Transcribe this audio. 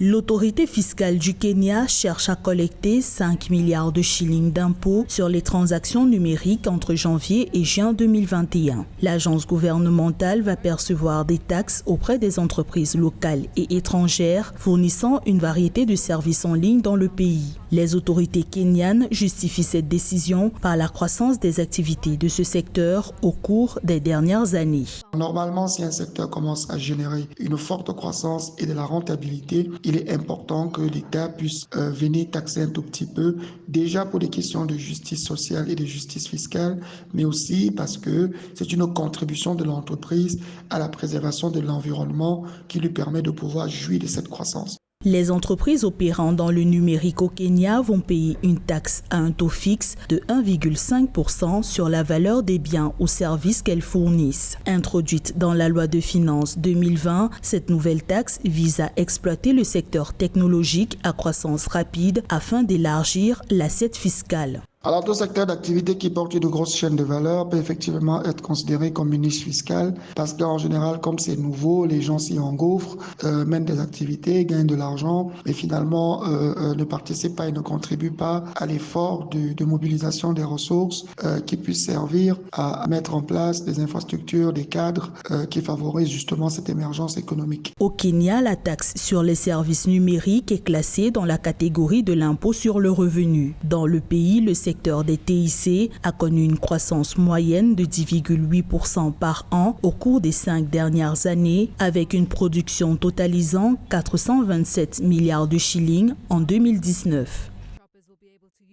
L'autorité fiscale du Kenya cherche à collecter 5 milliards de shillings d'impôts sur les transactions numériques entre janvier et juin 2021. L'agence gouvernementale va percevoir des taxes auprès des entreprises locales et étrangères fournissant une variété de services en ligne dans le pays. Les autorités kenyanes justifient cette décision par la croissance des activités de ce secteur au cours des dernières années. Normalement, si un secteur commence à générer une forte croissance et de la rentabilité, il est important que l'État puisse venir taxer un tout petit peu, déjà pour des questions de justice sociale et de justice fiscale, mais aussi parce que c'est une contribution de l'entreprise à la préservation de l'environnement qui lui permet de pouvoir jouir de cette croissance. Les entreprises opérant dans le numérique au Kenya vont payer une taxe à un taux fixe de 1,5% sur la valeur des biens ou services qu'elles fournissent. Introduite dans la loi de finances 2020, cette nouvelle taxe vise à exploiter le secteur technologique à croissance rapide afin d'élargir l'assiette fiscale. Alors, tout secteur d'activité qui porte une grosse chaîne de valeur peut effectivement être considéré comme une niche fiscale parce qu'en général, comme c'est nouveau, les gens s'y engouffrent, mènent des activités, gagnent de l'argent et finalement ne participent pas et ne contribuent pas à l'effort de mobilisation des ressources qui puissent servir à mettre en place des infrastructures, des cadres qui favorisent justement cette émergence économique. Au Kenya, la taxe sur les services numériques est classée dans la catégorie de l'impôt sur le revenu. Dans le pays, le secteur des TIC a connu une croissance moyenne de 10,8% par an au cours des 5 dernières années, avec une production totalisant 427 milliards de shillings en 2019.